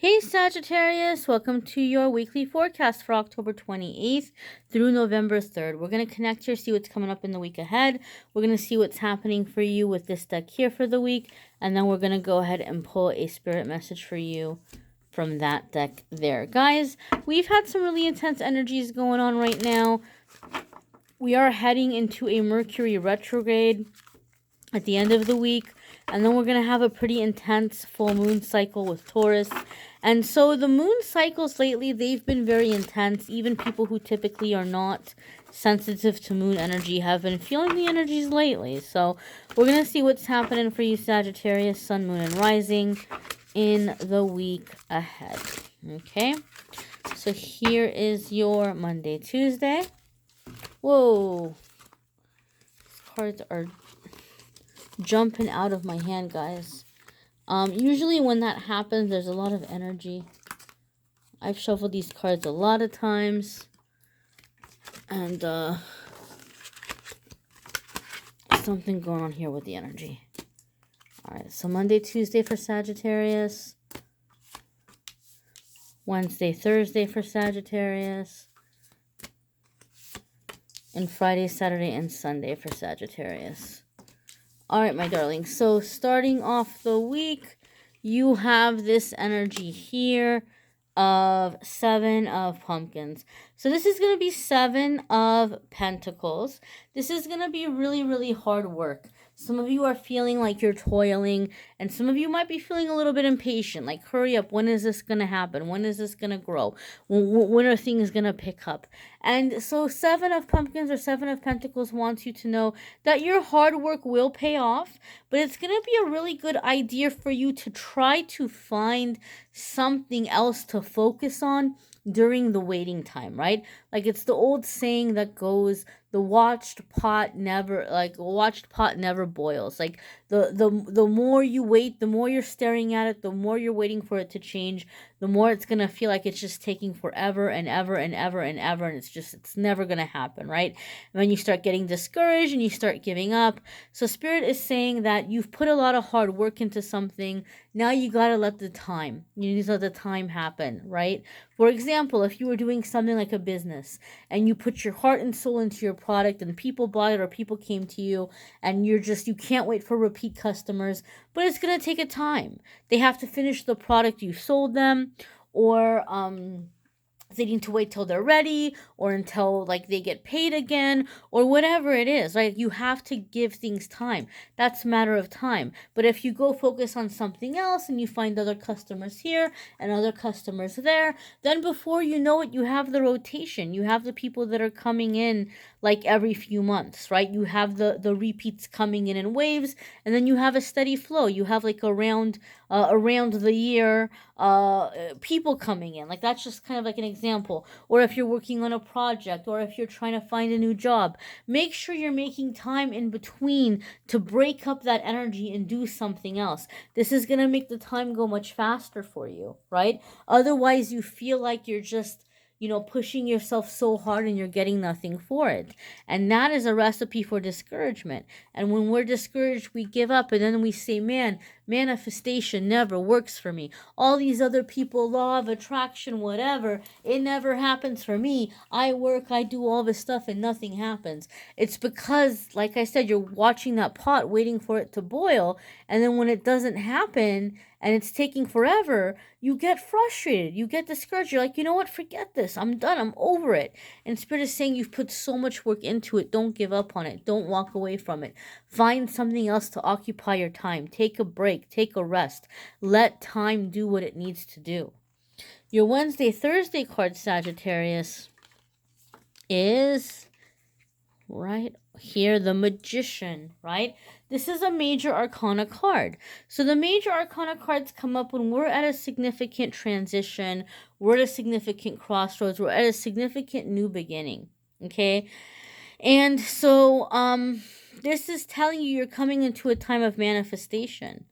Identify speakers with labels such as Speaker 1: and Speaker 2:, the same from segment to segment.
Speaker 1: Hey Sagittarius, welcome to your weekly forecast for October 28th through November 3rd. We're going to connect here, see what's coming up in the week ahead. We're going to see what's happening for you with this deck here for the week. And then we're going to go ahead and pull a spirit message for you from that deck there. Guys, we've had some really intense energies going on right now. We are heading into a Mercury retrograde at the end of the week. And then we're going to have a pretty intense full moon cycle with Taurus. And so the moon cycles lately, they've been very intense. Even people who typically are not sensitive to moon energy have been feeling the energies lately. So we're going to see what's happening for you, Sagittarius, Sun, Moon, and Rising in the week ahead. Okay, so here is your Monday, Tuesday. Whoa. These cards are jumping out of my hand, guys. Usually when that happens, there's a lot of energy. I've shuffled these cards a lot of times. And, something going on here with the energy. Alright, so Monday, Tuesday for Sagittarius. Wednesday, Thursday for Sagittarius. And Friday, Saturday, and Sunday for Sagittarius. Alright, my darlings, so starting off the week, you have this energy here of 7 of Pumpkins. So this is going to be 7 of Pentacles. This is going to be really, really hard work. Some of you are feeling like you're toiling, and some of you might be feeling a little bit impatient. Like, hurry up. When is this going to happen? When is this going to grow? When are things going to pick up? And so 7 of Pumpkins or 7 of Pentacles wants you to know that your hard work will pay off, but it's going to be a really good idea for you to try to find something else to focus on during the waiting time, right? Like, it's the old saying that goes, the watched pot never boils. Like, the more you wait, the more you're staring at it, the more you're waiting for it to change, the more it's gonna feel like it's just taking forever and ever and ever and ever, and it's never gonna happen, right? And then you start getting discouraged and you start giving up. So Spirit is saying that you've put a lot of hard work into something. Now you gotta let the time. You need to let the time happen, right? For example, if you were doing something like a business and you put your heart and soul into your product and people bought it or people came to you and you can't wait for repeat customers, but it's going to take a time. They have to finish the product you sold them, or they need to wait till they're ready, or until like they get paid again, or whatever it is, right? You have to give things time. That's a matter of time. But if you go focus on something else and you find other customers here and other customers there, then before you know it, you have the rotation. You have the people that are coming in like every few months, right? You have the repeats coming in waves, and then you have a steady flow. You have like around the year people coming in. Like, that's just kind of like an example. Or if you're working on a project, or if you're trying to find a new job, make sure you're making time in between to break up that energy and do something else. This is going to make the time go much faster for you, right? Otherwise, you feel like you're just pushing yourself so hard and you're getting nothing for it. And that is a recipe for discouragement. And when we're discouraged, we give up, and then we say, man, manifestation never works for me. All these other people, law of attraction, whatever, it never happens for me. I work, I do all this stuff, and nothing happens. It's because, like I said, you're watching that pot waiting for it to boil, and then when it doesn't happen and it's taking forever, you get frustrated, you get discouraged. You're like, you know what, forget this, I'm done, I'm over it. And Spirit is saying you've put so much work into it. Don't give up on it. Don't walk away from it. Find something else to occupy your time. Take a break, take a rest. Let time do what it needs to do. Your Wednesday, Thursday card, Sagittarius, is right here, the Magician, right? This is a major arcana card. So the major arcana cards come up when we're at a significant transition, we're at a significant crossroads, we're at a significant new beginning, okay? And so this is telling you you're coming into a time of manifestation,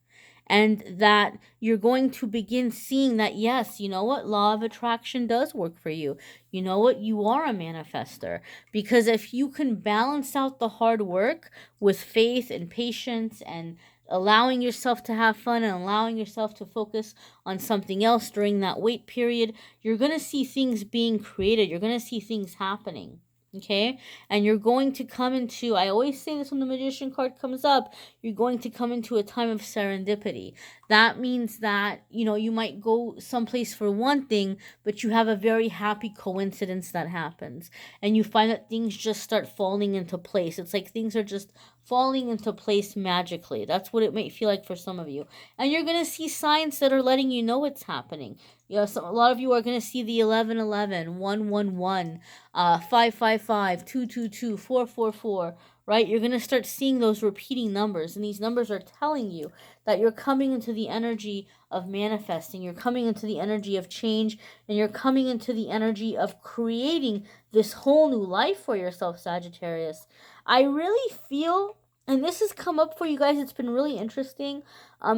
Speaker 1: and that you're going to begin seeing that, yes, you know what, law of attraction does work for you. You know what, you are a manifester. Because if you can balance out the hard work with faith and patience and allowing yourself to have fun and allowing yourself to focus on something else during that wait period, you're going to see things being created. You're going to see things happening. Okay? And you're going to come into, I always say this when the Magician card comes up, you're going to come into a time of serendipity. That means that, you might go someplace for one thing, but you have a very happy coincidence that happens. And you find that things just start falling into place. It's like things are just falling into place magically. That's what it might feel like for some of you. And you're going to see signs that are letting you know it's happening. A lot of you are going to see the 1111, 111, 555, 222, 444, right? You're going to start seeing those repeating numbers, and these numbers are telling you that you're coming into the energy of manifesting. You're coming into the energy of change, and you're coming into the energy of creating this whole new life for yourself, Sagittarius. I really feel, and this has come up for you guys, it's been really interesting.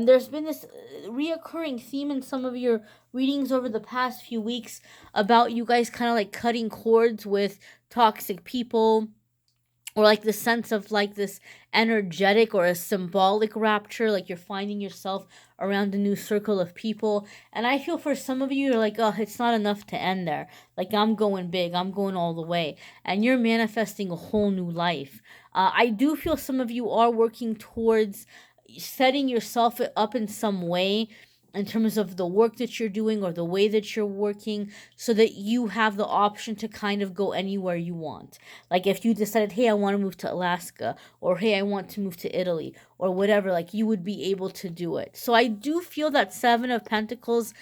Speaker 1: There's been this reoccurring theme in some of your readings over the past few weeks about you guys kind of like cutting cords with toxic people, or like the sense of like this energetic or a symbolic rapture, like you're finding yourself around a new circle of people. And I feel for some of you, you're like, oh, it's not enough to end there. Like, I'm going big, I'm going all the way. And you're manifesting a whole new life. I do feel some of you are working towards setting yourself up in some way in terms of the work that you're doing or the way that you're working, so that you have the option to kind of go anywhere you want. Like if you decided, hey, I want to move to Alaska, or hey, I want to move to Italy, or whatever, like you would be able to do it. So I do feel that Seven of Pentacles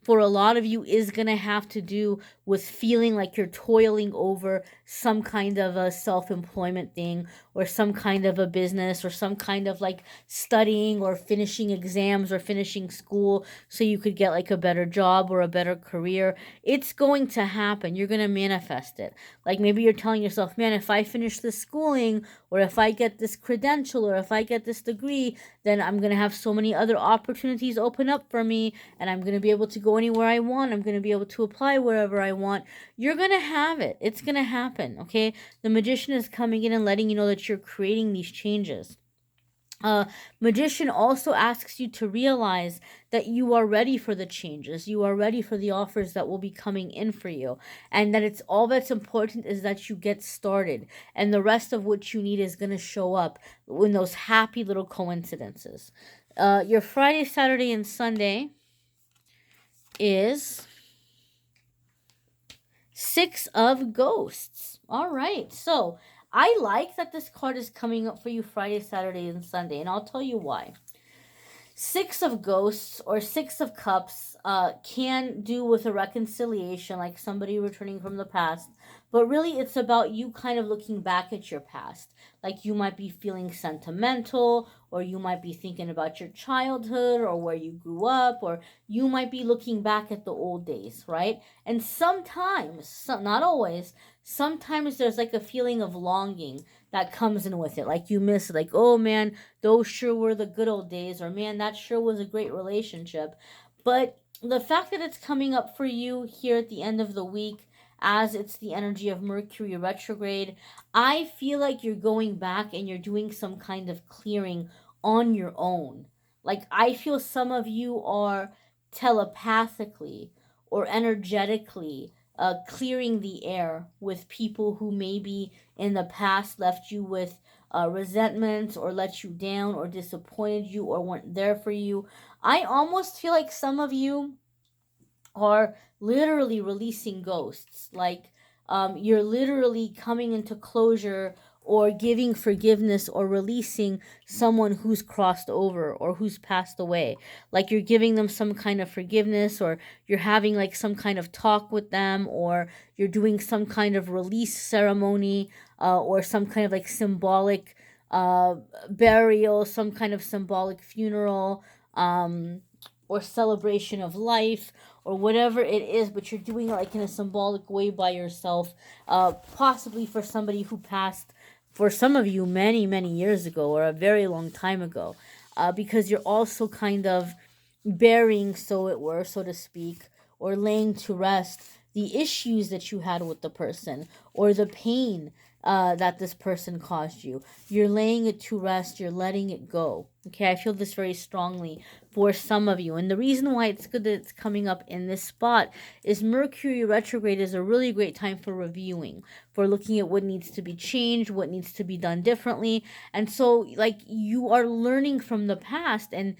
Speaker 1: for a lot of you is going to have to do with feeling like you're toiling over some kind of a self-employment thing, or some kind of a business, or some kind of like studying or finishing exams or finishing school so you could get like a better job or a better career. It's going to happen. You're going to manifest it. Like maybe you're telling yourself, man, if I finish this schooling, or if I get this credential, or if I get this degree, then I'm going to have so many other opportunities open up for me, and I'm going to be able to go anywhere I want. I'm going to be able to apply wherever I want. You're going to have it. It's going to happen, okay? The Magician is coming in and letting you know that you're creating these changes. Magician also asks you to realize that you are ready for the changes. You are ready for the offers that will be coming in for you. And that it's all that's important is that you get started. And the rest of what you need is going to show up in those happy little coincidences. Your Friday, Saturday, and Sunday is Six of Ghosts. All right, so I like that this card is coming up for you Friday, Saturday, and Sunday, and I'll tell you why. Six of Ghosts or Six of Cups can do with a reconciliation, like somebody returning from the past. But really, it's about you kind of looking back at your past. Like you might be feeling sentimental, or you might be thinking about your childhood or where you grew up, or you might be looking back at the old days, right? And sometimes, not always, sometimes there's like a feeling of longing that comes in with it. Like you miss, like, oh man, those sure were the good old days, or man, that sure was a great relationship. But the fact that it's coming up for you here at the end of the week, as it's the energy of Mercury retrograde, I feel like you're going back and you're doing some kind of clearing on your own. Like I feel some of you are telepathically or energetically clearing the air with people who maybe in the past left you with resentment, or let you down, or disappointed you, or weren't there for you. I almost feel like some of you are literally releasing ghosts. Like you're literally coming into closure, or giving forgiveness, or releasing someone who's crossed over or who's passed away. Like you're giving them some kind of forgiveness, or you're having like some kind of talk with them, or you're doing some kind of release ceremony, or some kind of like symbolic burial, some kind of symbolic funeral, or celebration of life, or whatever it is, but you're doing it like in a symbolic way by yourself, possibly for somebody who passed, for some of you, many, many years ago, or a very long time ago, because you're also kind of burying, so it were, so to speak, or laying to rest the issues that you had with the person, or the pain that this person caused you. You're laying it to rest, you're letting it go. Okay, I feel this very strongly for some of you. And the reason why it's good that it's coming up in this spot is Mercury retrograde is a really great time for reviewing, for looking at what needs to be changed, what needs to be done differently. And so like you are learning from the past, and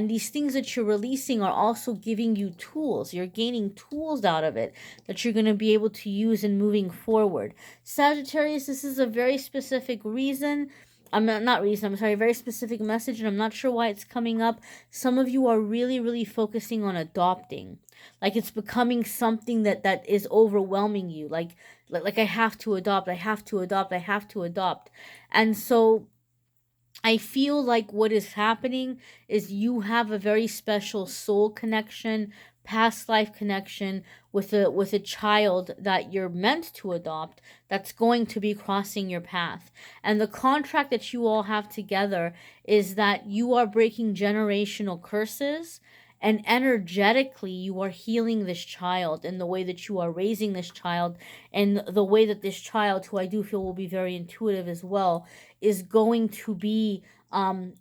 Speaker 1: these things that you're releasing are also giving you tools. You're gaining tools out of it that you're going to be able to use in moving forward. Sagittarius, this is a very specific reason. I'm sorry, a very specific message, and I'm not sure why it's coming up. Some of you are really, really focusing on adopting. Like it's becoming something that is overwhelming you. Like I have to adopt, I have to adopt, I have to adopt. And so I feel like what is happening is you have a very special soul connection, past life connection with a child that you're meant to adopt that's going to be crossing your path. And the contract that you all have together is that you are breaking generational curses, and energetically you are healing this child in the way that you are raising this child, and the way that this child, who I do feel will be very intuitive as well, is going to be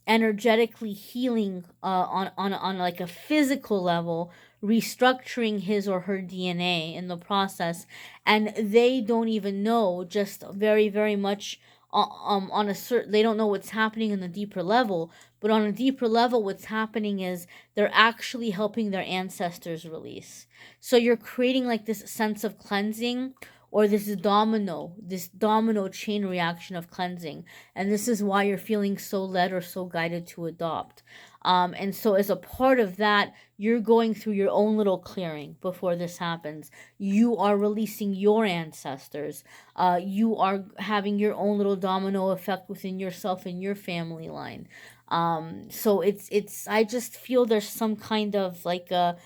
Speaker 1: energetically healing on like a physical level, restructuring his or her DNA in the process, and they don't even know, just very, very much on a certain, they don't know what's happening in the deeper level, but on a deeper level what's happening is they're actually helping their ancestors release. So you're creating like this sense of cleansing, or this domino chain reaction of cleansing. And this is why you're feeling so led or so guided to adopt. And so as a part of that, you're going through your own little clearing before this happens. You are releasing your ancestors. You are having your own little domino effect within yourself and your family line. So it's I just feel there's some kind of like a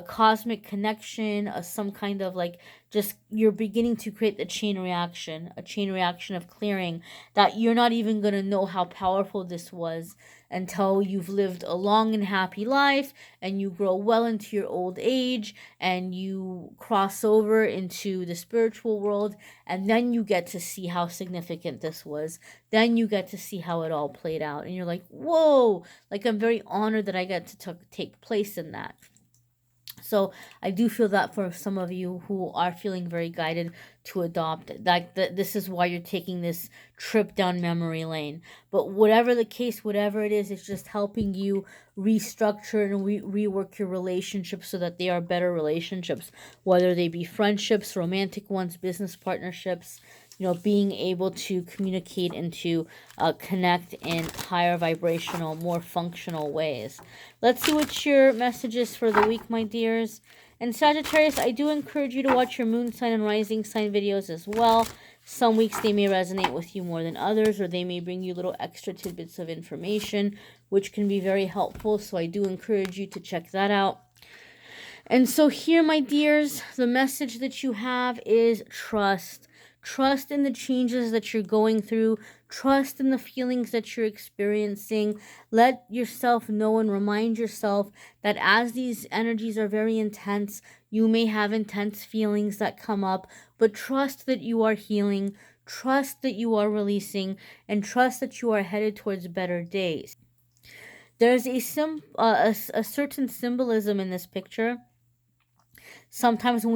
Speaker 1: cosmic connection, some kind of like, just you're beginning to create the chain reaction, a chain reaction of clearing, that you're not even going to know how powerful this was until you've lived a long and happy life, and you grow well into your old age, and you cross over into the spiritual world, and then you get to see how significant this was. Then you get to see how it all played out, and you're like, whoa, like I'm very honored that I get to take place in that. So I do feel that for some of you who are feeling very guided to adopt, like this is why you're taking this trip down memory lane. But whatever the case, whatever it is, it's just helping you restructure and rework your relationships so that they are better relationships, whether they be friendships, romantic ones, business partnerships. Being able to communicate and to connect in higher vibrational, more functional ways. Let's see what your message is for the week, my dears. And Sagittarius, I do encourage you to watch your moon sign and rising sign videos as well. Some weeks they may resonate with you more than others, or they may bring you little extra tidbits of information, which can be very helpful. So I do encourage you to check that out. And so here, my dears, the message that you have is trust. Trust in the changes that you're going through. Trust in the feelings that you're experiencing. Let yourself know and remind yourself that as these energies are very intense, you may have intense feelings that come up, but trust that you are healing. Trust that you are releasing, and trust that you are headed towards better days. There's a certain symbolism in this picture. Sometimes when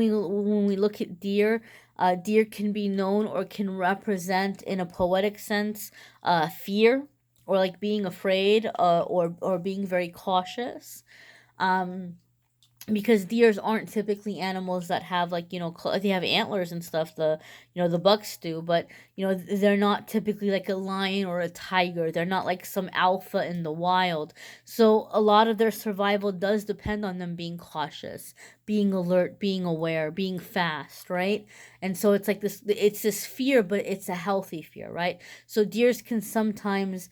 Speaker 1: we look at deer, deer can be known or can represent in a poetic sense fear, or like being afraid, or being very cautious. Because deers aren't typically animals that have like, they have antlers and stuff, the bucks do, but they're not typically like a lion or a tiger. They're not like some alpha in the wild. So a lot of their survival does depend on them being cautious, being alert, being aware, being fast, right? And so it's like this fear, but it's a healthy fear, right? So deers can sometimes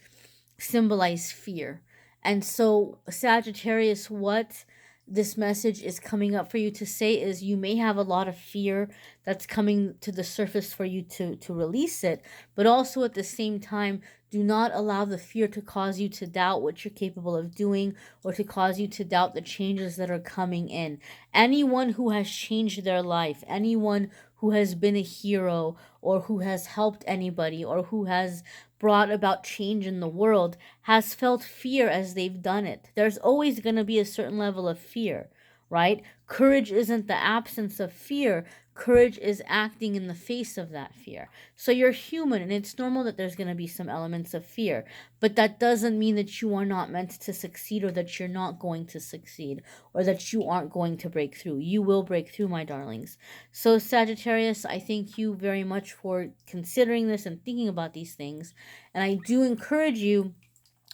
Speaker 1: symbolize fear. And so Sagittarius, what this message is coming up for you to say is, you may have a lot of fear that's coming to the surface for you to release it, but also at the same time, do not allow the fear to cause you to doubt what you're capable of doing, or to cause you to doubt the changes that are coming in. Anyone who has changed their life, anyone who has been a hero or who has helped anybody or who has brought about change in the world has felt fear as they've done it. There's always going to be a certain level of fear, right? Courage isn't the absence of fear. Courage is acting in the face of that fear. So you're human, and it's normal that there's going to be some elements of fear. But that doesn't mean that you are not meant to succeed, or that you're not going to succeed, or that you aren't going to break through. You will break through, my darlings. So Sagittarius, I thank you very much for considering this and thinking about these things. And I do encourage you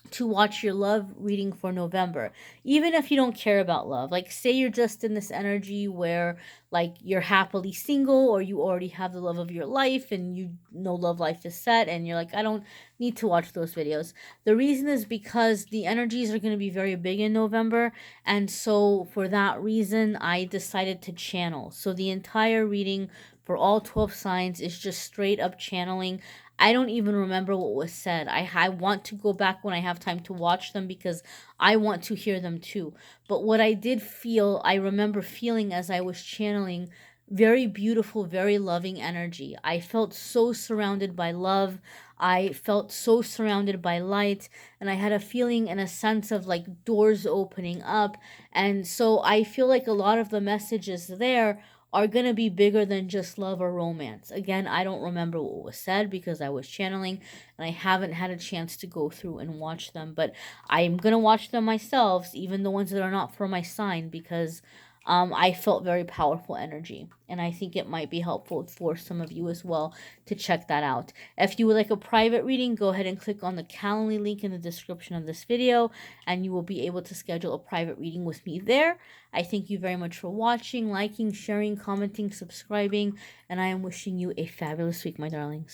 Speaker 1: to watch your love reading for November, even if you don't care about love. Like, say you're just in this energy where, like, you're happily single, or you already have the love of your life and you know love life is set, and you're like, I don't need to watch those videos. The reason is because the energies are going to be very big in November, and so for that reason I decided to channel. So the entire reading for all 12 signs is just straight up channeling. I don't even remember what was said. I want to go back when I have time to watch them, because I want to hear them too. But what I did feel, I remember feeling as I was channeling very beautiful, very loving energy. I felt so surrounded by love. I felt so surrounded by light, and I had a feeling and a sense of like doors opening up. And so I feel like a lot of the messages there are going to be bigger than just love or romance. Again, I don't remember what was said because I was channeling and I haven't had a chance to go through and watch them, but I'm going to watch them myself, even the ones that are not for my sign, because I felt very powerful energy, and I think it might be helpful for some of you as well to check that out. If you would like a private reading, go ahead and click on the Calendly link in the description of this video, and you will be able to schedule a private reading with me there. I thank you very much for watching, liking, sharing, commenting, subscribing, and I am wishing you a fabulous week, my darlings.